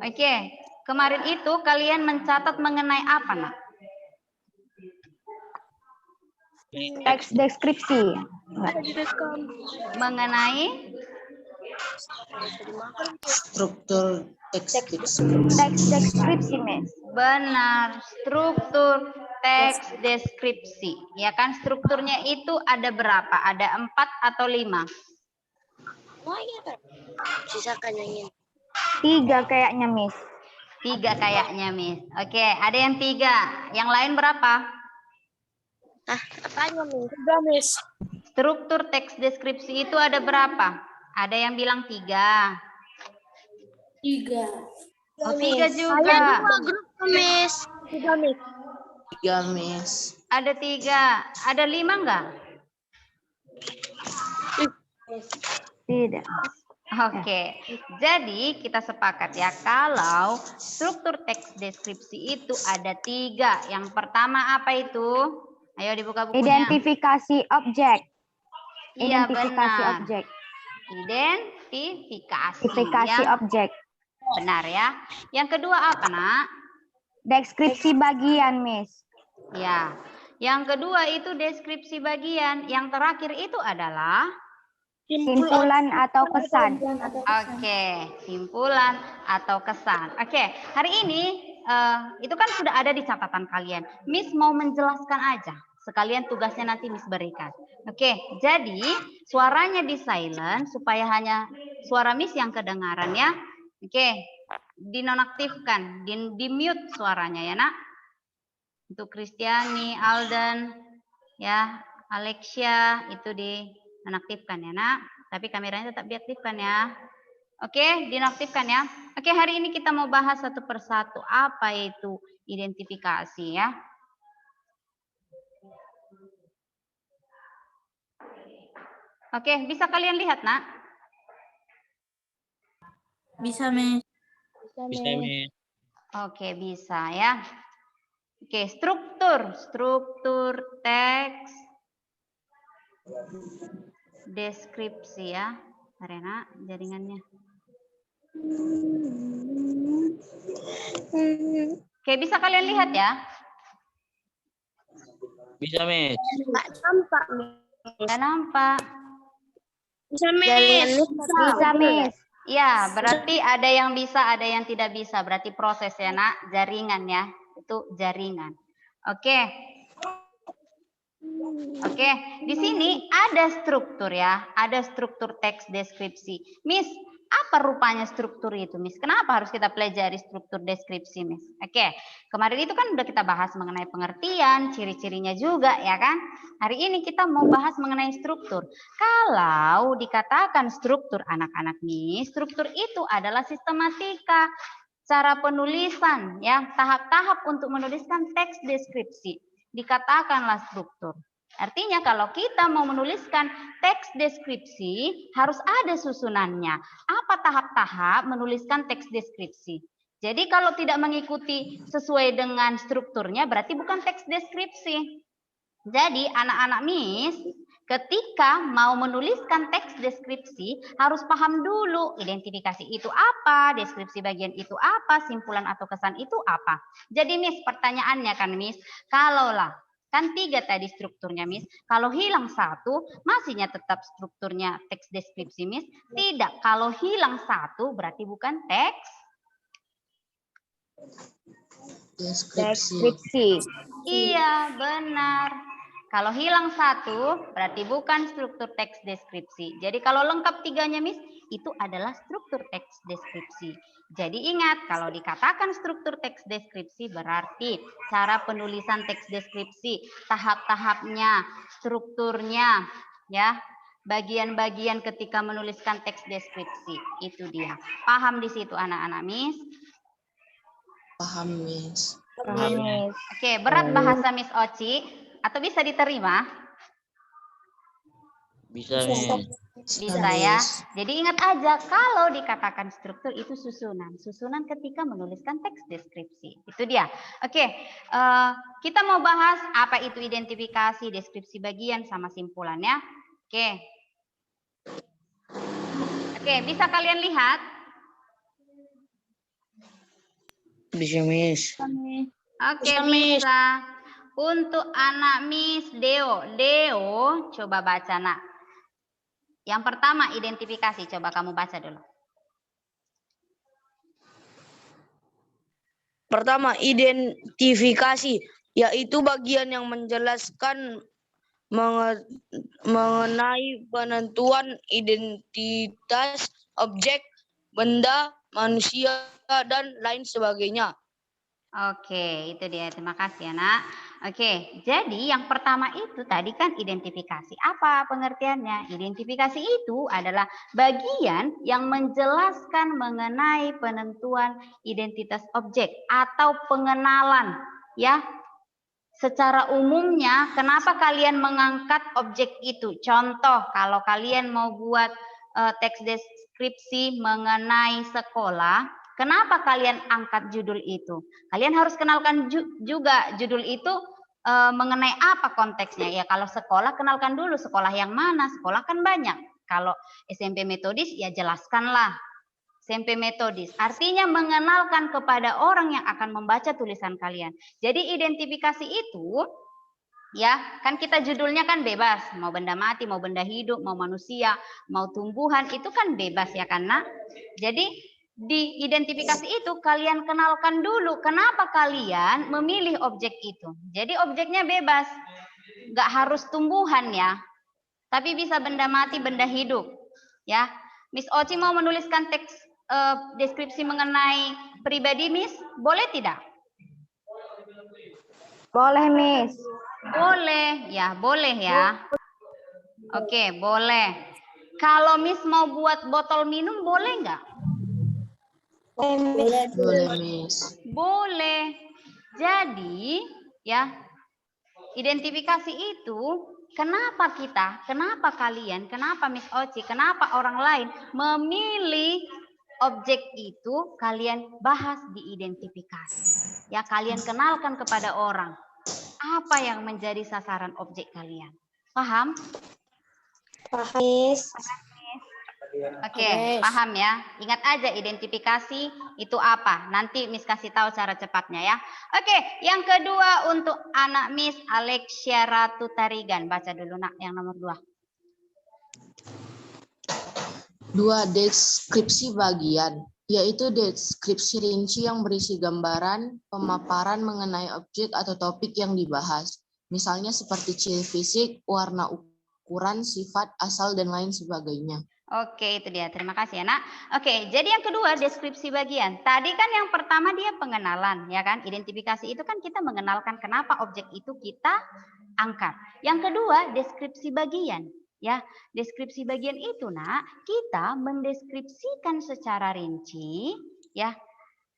Oke, kemarin itu kalian mencatat mengenai apa, Nak? Teks deskripsi. Mengenai Struktur teks deskripsi. Teks deskripsi, Miss. benar, struktur teks deskripsi. Ya kan, strukturnya itu ada berapa? Ada 4 atau 5? Sisakan yang ini. 3 kayaknya, Miss. 3 kayaknya, Miss. Oke, ada yang 3. Yang lain berapa? Apanya, Miss? 3, Miss. Struktur teks deskripsi itu ada berapa? Ada yang bilang 3. 3. Oh, 3 Saya juga. 2 grup, Miss. 3, Miss. 3, Miss. Ada 3. Ada 5 enggak? Tidak. Oke, jadi kita sepakat ya kalau struktur teks deskripsi itu ada 3. Yang pertama apa itu? Ayo dibuka bukunya. Identifikasi objek. Iya, Identifikasi benar. objek. Identifikasi. Identifikasi Yang objek. benar ya. Yang kedua apa, Nak? Deskripsi bagian, Miss. Ya. Yang kedua itu deskripsi bagian. Yang terakhir itu adalah Simpulan atau kesan. oke, simpulan atau kesan. Oke, hari ini itu kan sudah ada di catatan kalian. Miss mau menjelaskan aja. Sekalian tugasnya nanti Miss berikan. Oke, jadi suaranya di silent supaya hanya suara Miss yang kedengaran ya. Oke, dinonaktifkan, di mute suaranya ya, Nak. Untuk Kristiani, Alden, ya, Alexia itu dinonaktifkan ya, Nak. Tapi kameranya tetap diaktifkan ya. Oke, dinonaktifkan ya. Oke, hari ini kita mau bahas satu persatu apa itu identifikasi ya. Oke, bisa kalian lihat, Nak? Bisa, Miss. Bisa, Miss. Oke, bisa ya. Oke, struktur teks deskripsi ya. Arena jaringannya. Oke, bisa kalian lihat ya? Bisa, Miss. Nggak nampak, Miss. Nggak nampak. Bisa, Miss. Bisa, Miss. Ya, berarti ada yang bisa, ada yang tidak bisa. Berarti proses ya, Nak. Jaringan ya. Itu jaringan. Oke. Oke, di sini ada struktur ya. Ada struktur teks deskripsi. Miss, apa rupanya struktur itu, Miss? Kenapa harus kita pelajari struktur deskripsi, Miss? Oke, kemarin itu kan udah kita bahas mengenai pengertian, ciri-cirinya juga ya kan? Hari ini kita mau bahas mengenai struktur. Kalau dikatakan struktur anak-anak Miss, struktur itu adalah sistematika, cara penulisan ya, tahap-tahap untuk menuliskan teks deskripsi. Dikatakanlah struktur. Artinya kalau kita mau menuliskan teks deskripsi harus ada susunannya. Apa tahap-tahap menuliskan teks deskripsi? Jadi kalau tidak mengikuti sesuai dengan strukturnya berarti bukan teks deskripsi. Jadi anak-anak Miss ketika mau menuliskan teks deskripsi harus paham dulu identifikasi itu apa, deskripsi bagian itu apa, simpulan atau kesan itu apa. Jadi Miss pertanyaannya kan Miss, kalaulah kan 3 tadi strukturnya, Miss. Kalau hilang 1, masihnya tetap strukturnya teks deskripsi, Miss? Tidak. Kalau hilang 1, berarti bukan teks Deskripsi. Iya, benar. Kalau hilang 1, berarti bukan struktur teks deskripsi. Jadi kalau lengkap 3-nya, Miss, itu adalah struktur teks deskripsi. Jadi ingat, kalau dikatakan struktur teks deskripsi berarti cara penulisan teks deskripsi, tahap-tahapnya, strukturnya, ya, bagian-bagian ketika menuliskan teks deskripsi. Itu dia. Paham di situ anak-anak, Miss? Paham, Miss. Paham, Miss. Oke, berat bahasa Miss Oci atau bisa diterima? Bisa, Miss. Bisa ya. Jadi ingat aja kalau dikatakan struktur itu susunan. Susunan ketika menuliskan teks deskripsi. Itu dia. Oke, kita mau bahas apa itu identifikasi, deskripsi bagian sama simpulannya. Oke. Oke, bisa kalian lihat? Bisa, Miss. Oke, bisa. Untuk anak Miss Deo. Deo, coba baca, Nak. Yang pertama, identifikasi. Coba kamu baca dulu. Pertama, identifikasi, yaitu bagian yang menjelaskan mengenai penentuan identitas objek, benda, manusia, dan lain sebagainya. Oke, itu dia. Terima kasih ya, Nak. Oke, jadi yang pertama itu tadi kan identifikasi. Apa pengertiannya? Identifikasi itu adalah bagian yang menjelaskan mengenai penentuan identitas objek atau pengenalan, ya. Secara umumnya, kenapa kalian mengangkat objek itu? Contoh, kalau kalian mau buat teks deskripsi mengenai sekolah, kenapa kalian angkat judul itu? Kalian harus kenalkan juga judul itu mengenai apa konteksnya. Ya kalau sekolah, kenalkan dulu sekolah yang mana. Sekolah kan banyak. Kalau SMP metodis, ya jelaskanlah. SMP metodis artinya mengenalkan kepada orang yang akan membaca tulisan kalian. Jadi identifikasi itu, ya kan kita judulnya kan bebas. Mau benda mati, mau benda hidup, mau manusia, mau tumbuhan, itu kan bebas ya kan, Nak? Jadi di identifikasi itu kalian kenalkan dulu kenapa kalian memilih objek itu. Jadi objeknya bebas, nggak harus tumbuhan ya, tapi bisa benda mati, benda hidup. Ya, Miss Oci mau menuliskan teks deskripsi mengenai pribadi, Miss, boleh tidak? Boleh, Miss. Boleh, ya, boleh ya. Oke, boleh. Kalau Miss mau buat botol minum, boleh nggak? Boleh, Miss. Boleh. Jadi, ya, identifikasi itu kenapa kita, kenapa kalian, kenapa Miss Oci, kenapa orang lain memilih objek itu, kalian bahas di identifikasi. Ya, kalian kenalkan kepada orang apa yang menjadi sasaran objek kalian. Paham? Paham, Miss. Oke, paham ya. Ingat aja identifikasi itu apa. Nanti Miss kasih tahu cara cepatnya ya. Oke, yang kedua untuk anak Miss Alexia Ratu Tarigan. Baca dulu, Nak, yang nomor 2. 2. Deskripsi bagian, yaitu deskripsi rinci yang berisi gambaran, pemaparan mengenai objek atau topik yang dibahas. Misalnya seperti ciri fisik, warna, ukuran, sifat, asal, dan lain sebagainya. Oke, itu dia. Terima kasih ya, Nak. Oke, jadi yang kedua deskripsi bagian. Tadi kan yang pertama dia pengenalan, ya kan? Identifikasi itu kan kita mengenalkan kenapa objek itu kita angkat. Yang kedua deskripsi bagian. Ya, deskripsi bagian itu, Nak, kita mendeskripsikan secara rinci, ya.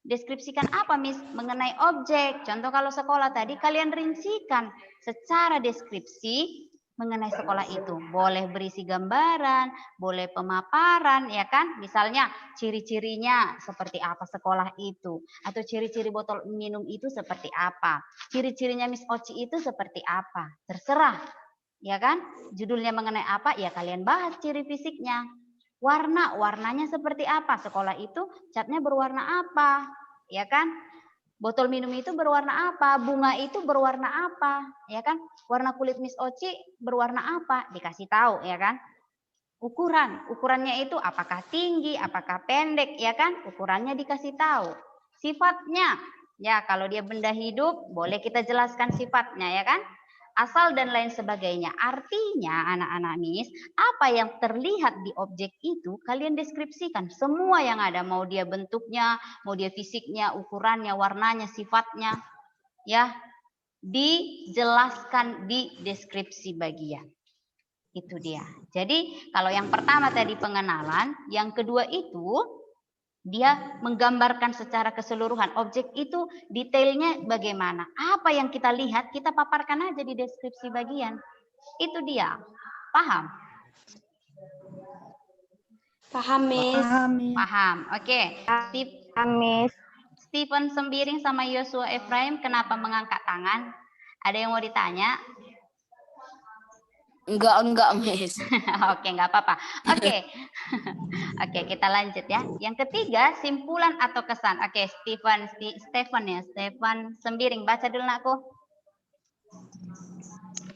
Deskripsikan apa, Miss? Mengenai objek. Contoh kalau sekolah tadi kalian rincikan secara deskripsi mengenai sekolah itu. Boleh berisi gambaran, boleh pemaparan, ya kan? Misalnya ciri-cirinya seperti apa sekolah itu, atau ciri-ciri botol minum itu seperti apa, ciri-cirinya Miss Oci itu seperti apa. Terserah. Ya kan? Judulnya mengenai apa? Ya kalian bahas ciri fisiknya. Warnanya seperti apa? Sekolah itu catnya berwarna apa? Ya kan? Botol minum itu berwarna apa? Bunga itu berwarna apa? Ya kan? Warna kulit Miss Oci berwarna apa? Dikasih tahu, ya kan? Ukurannya itu apakah tinggi, apakah pendek, ya kan? Ukurannya dikasih tahu. Sifatnya, ya kalau dia benda hidup, boleh kita jelaskan sifatnya, ya kan? Asal dan lain sebagainya. Artinya anak-anak Miss, apa yang terlihat di objek itu kalian deskripsikan. Semua yang ada, mau dia bentuknya, mau dia fisiknya, ukurannya, warnanya, sifatnya, ya dijelaskan di deskripsi bagian. Itu dia. Jadi kalau yang pertama tadi pengenalan, yang kedua itu dia menggambarkan secara keseluruhan objek itu detailnya bagaimana. Apa yang kita lihat kita paparkan aja di deskripsi bagian. Itu dia. Paham? Paham, Miss. Paham. Oke. Miss. Stephen Sembiring sama Yosua Efraim kenapa mengangkat tangan? Ada yang mau ditanya? Enggak, Miss. Oke, nggak apa-apa. Oke. Oke, kita lanjut ya. Yang ketiga, simpulan atau kesan. Oke, Stefan Sembiring, baca dulu nakku.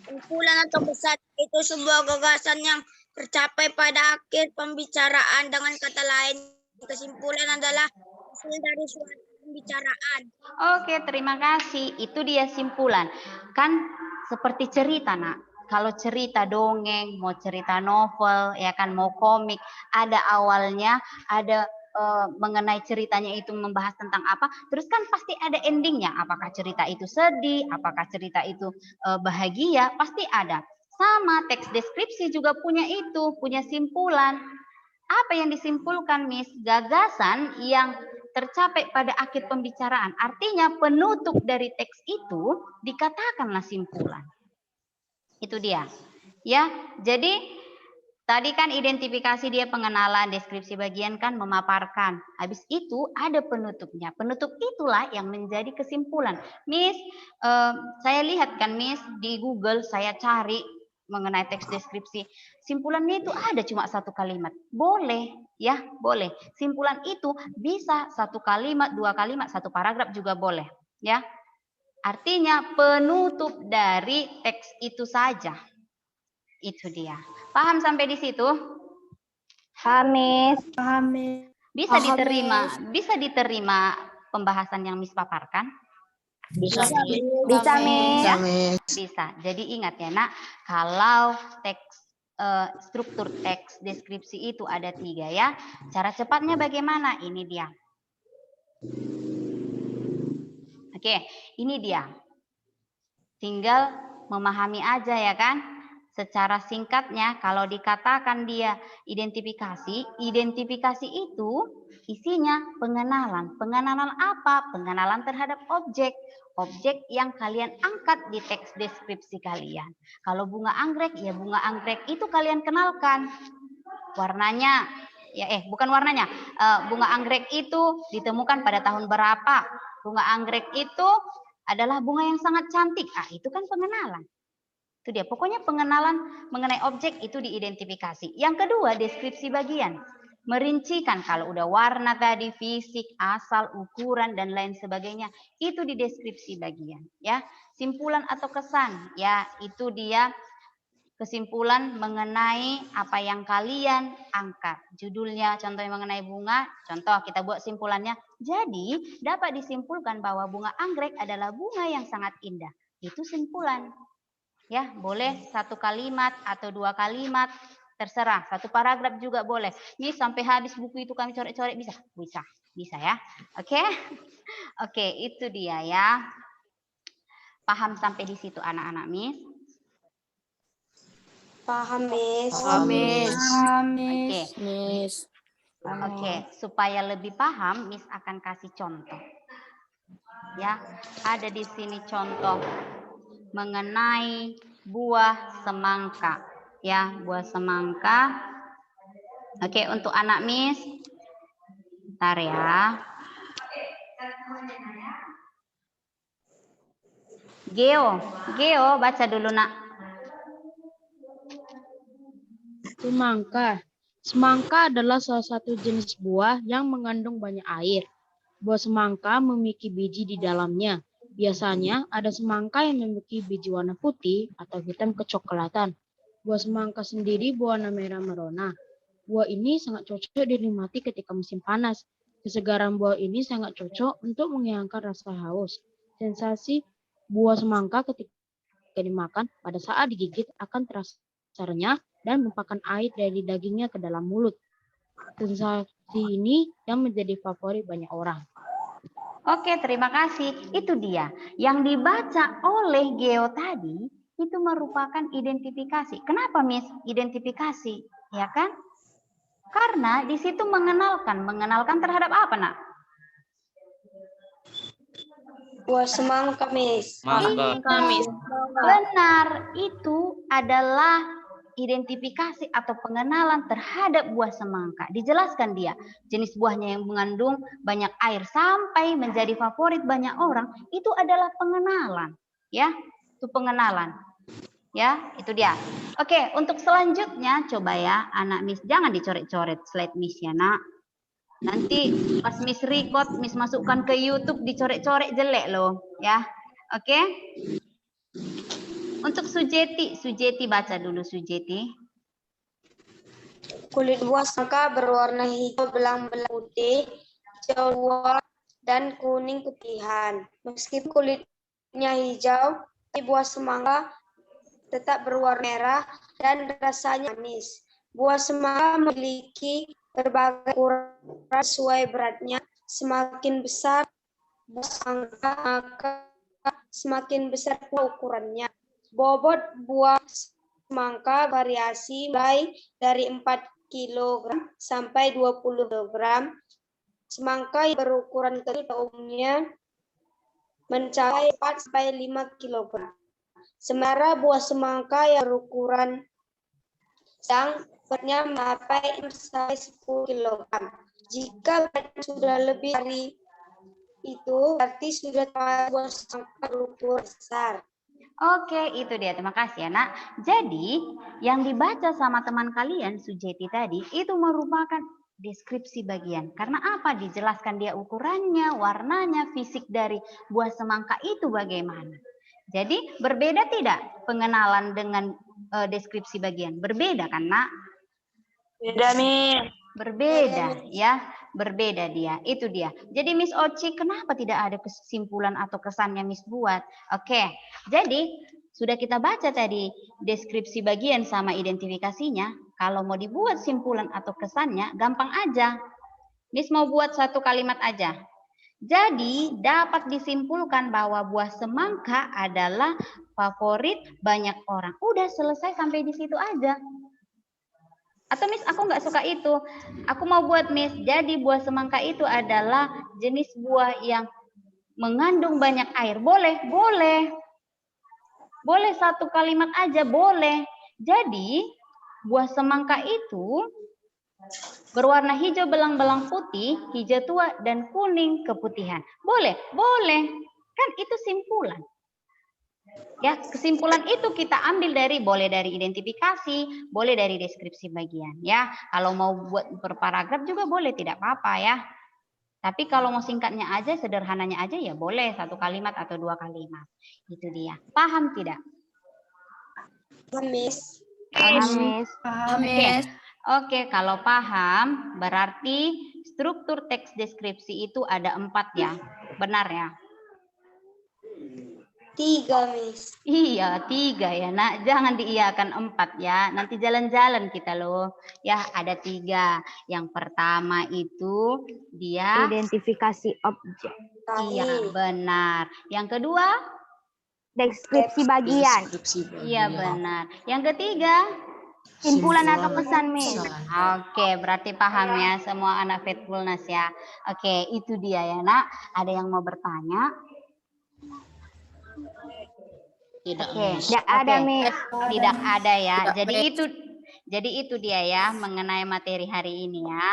Simpulan atau kesan itu sebuah gagasan yang tercapai pada akhir pembicaraan. Dengan kata lain, kesimpulan adalah hasil dari suatu pembicaraan. Oke, terima kasih. Itu dia simpulan. Kan seperti cerita, Nak. Kalau cerita dongeng, mau cerita novel, ya kan, mau komik, ada awalnya, ada mengenai ceritanya itu membahas tentang apa, terus kan pasti ada endingnya. Apakah cerita itu sedih, apakah cerita itu bahagia, pasti ada. Sama teks deskripsi juga punya itu, punya simpulan. Apa yang disimpulkan, Miss? Gagasan yang tercapai pada akhir pembicaraan. Artinya penutup dari teks itu dikatakanlah simpulan. Itu dia. Ya, jadi tadi kan identifikasi dia pengenalan, deskripsi bagian kan memaparkan. Habis itu ada penutupnya. Penutup itulah yang menjadi kesimpulan. Miss, saya lihat kan Miss di Google, saya cari mengenai teks deskripsi. Simpulannya itu ada cuma satu kalimat. Boleh, ya boleh. Simpulan itu bisa satu kalimat, dua kalimat, satu paragraf juga boleh. Ya. Artinya penutup dari teks itu saja. Itu dia. Paham sampai di situ? Paham, Miss. Bisa diterima pembahasan yang Miss paparkan? Bisa, Miss. Bisa, Miss. Ya? Bisa. Jadi ingat ya, Nak, kalau struktur teks deskripsi itu ada 3 ya. Cara cepatnya bagaimana? Ini dia. Oke, ini dia. Tinggal memahami aja ya kan. Secara singkatnya, kalau dikatakan dia identifikasi itu isinya pengenalan. Pengenalan apa? Pengenalan terhadap objek. Objek yang kalian angkat di teks deskripsi kalian. Kalau bunga anggrek, ya bunga anggrek itu kalian kenalkan. Warnanya, bukan warnanya. Bunga anggrek itu ditemukan pada tahun berapa? Bunga anggrek itu adalah bunga yang sangat cantik. Itu kan pengenalan. Itu dia. Pokoknya pengenalan mengenai objek itu diidentifikasi. Yang kedua, deskripsi bagian. Merincikan kalau udah warna tadi, fisik, asal, ukuran, dan lain sebagainya. Itu di deskripsi bagian. Ya, simpulan atau kesan. Ya, itu dia kesimpulan mengenai apa yang kalian angkat. Judulnya contohnya mengenai bunga, contoh kita buat simpulannya. Jadi dapat disimpulkan bahwa bunga anggrek adalah bunga yang sangat indah. Itu simpulan. Ya, boleh 1 kalimat atau 2 kalimat, terserah. 1 paragraf juga boleh. Ini sampai habis buku itu kami coret-coret bisa? Bisa ya. Oke? Oke, itu dia ya. Paham sampai di situ anak-anak, Miss? Paham, Miss. Oke. Miss. Oke, supaya lebih paham, Miss akan kasih contoh. Ya, ada di sini contoh mengenai buah semangka. Ya, buah semangka. Oke, untuk anak Miss. Bentar ya. Geo, baca dulu nak. Semangka adalah salah satu jenis buah yang mengandung banyak air. Buah semangka memiliki biji di dalamnya. Biasanya ada semangka yang memiliki biji warna putih atau hitam kecoklatan. Buah semangka sendiri berwarna merah merona. Buah ini sangat cocok dinikmati ketika musim panas. Kesegaran buah ini sangat cocok untuk menghilangkan rasa haus. Sensasi buah semangka ketika dimakan pada saat digigit akan terasa renyah dan menumpahkan air dari dagingnya ke dalam mulut. Sensasi ini yang menjadi favorit banyak orang. Oke, terima kasih. Itu dia. Yang dibaca oleh Geo tadi itu merupakan identifikasi. Kenapa, Miss? Identifikasi, ya kan? Karena di situ mengenalkan terhadap apa, Nak? Buah semangka, Miss. Mangga. Miss. Benar, itu adalah identifikasi atau pengenalan terhadap buah semangka. Dijelaskan dia, jenis buahnya yang mengandung banyak air sampai menjadi favorit banyak orang, itu adalah pengenalan. Ya, itu pengenalan. Ya, itu dia. Oke, untuk selanjutnya coba ya, anak Miss jangan dicoret-coret slide Miss ya, Nak. Nanti pas Miss record, Miss masukkan ke YouTube dicoret-coret jelek loh, ya. Oke. Untuk Sujeti baca dulu Sujeti. Kulit buah semangka berwarna hijau belang-belang putih, hijau tua, dan kuning keputihan. Meskipun kulitnya hijau, tapi buah semangka tetap berwarna merah dan rasanya manis. Buah semangka memiliki berbagai ukuran sesuai beratnya. Semakin besar buah semangka, maka semakin besar pula ukurannya. Bobot buah semangka variasi mulai dari 4 kg sampai 20 kg. Semangka yang berukuran kecil umumnya mencapai 4 sampai 5 kg. Sementara buah semangka yang berukuran sedang beratnya mencapai 6 sampai 10 kg. Jika beratnya sudah lebih dari itu, berarti sudah buah semangka berukuran besar. Oke, itu dia. Terima kasih ya, Nak. Jadi, yang dibaca sama teman kalian, Sujeti tadi, itu merupakan deskripsi bagian. Karena apa? Dijelaskan dia ukurannya, warnanya, fisik dari buah semangka itu bagaimana. Jadi, berbeda tidak pengenalan dengan deskripsi bagian? Berbeda kan, Nak? Beda, Miss. Berbeda ya, berbeda dia. Itu dia. Jadi Miss Oci, kenapa tidak ada kesimpulan atau kesan yang Miss buat? Oke, jadi sudah kita baca tadi deskripsi bagian sama identifikasinya. Kalau mau dibuat simpulan atau kesannya, gampang aja. Miss mau buat satu kalimat aja. Jadi dapat disimpulkan bahwa buah semangka adalah favorit banyak orang. Udah selesai sampai di situ aja. Atau Miss, aku nggak suka itu. Aku mau buat Miss, jadi buah semangka itu adalah jenis buah yang mengandung banyak air. Boleh, boleh. Boleh satu kalimat aja, boleh. Jadi, buah semangka itu berwarna hijau belang-belang putih, hijau tua, dan kuning keputihan. Boleh, boleh. Kan itu simpulan. Ya, kesimpulan itu kita ambil dari boleh dari identifikasi, boleh dari deskripsi bagian ya. Kalau mau buat per paragraf juga boleh, tidak apa-apa ya. Tapi kalau mau singkatnya aja, sederhananya aja ya boleh satu kalimat atau dua kalimat. Itu dia. Paham tidak? Miss. Miss. Oke, kalau paham berarti struktur teks deskripsi itu ada 4 ya. Benar ya? 3, Miss. Iya, 3 ya, Nak. Jangan diiyakan 4 ya. Nanti jalan-jalan kita loh. Ya, ada 3. Yang pertama itu dia. Identifikasi objek. Iya, benar. Yang kedua. Deskripsi bagian. Iya, benar. Yang ketiga. Simpulan atau pesan, Miss. Oke, berarti paham ya semua anak Faithfulness ya. Oke, itu dia ya, Nak. Ada yang mau bertanya? Tidak, Oke, Miss. Tidak ada, Miss. Tidak ada ya. Jadi itu dia ya mengenai materi hari ini ya.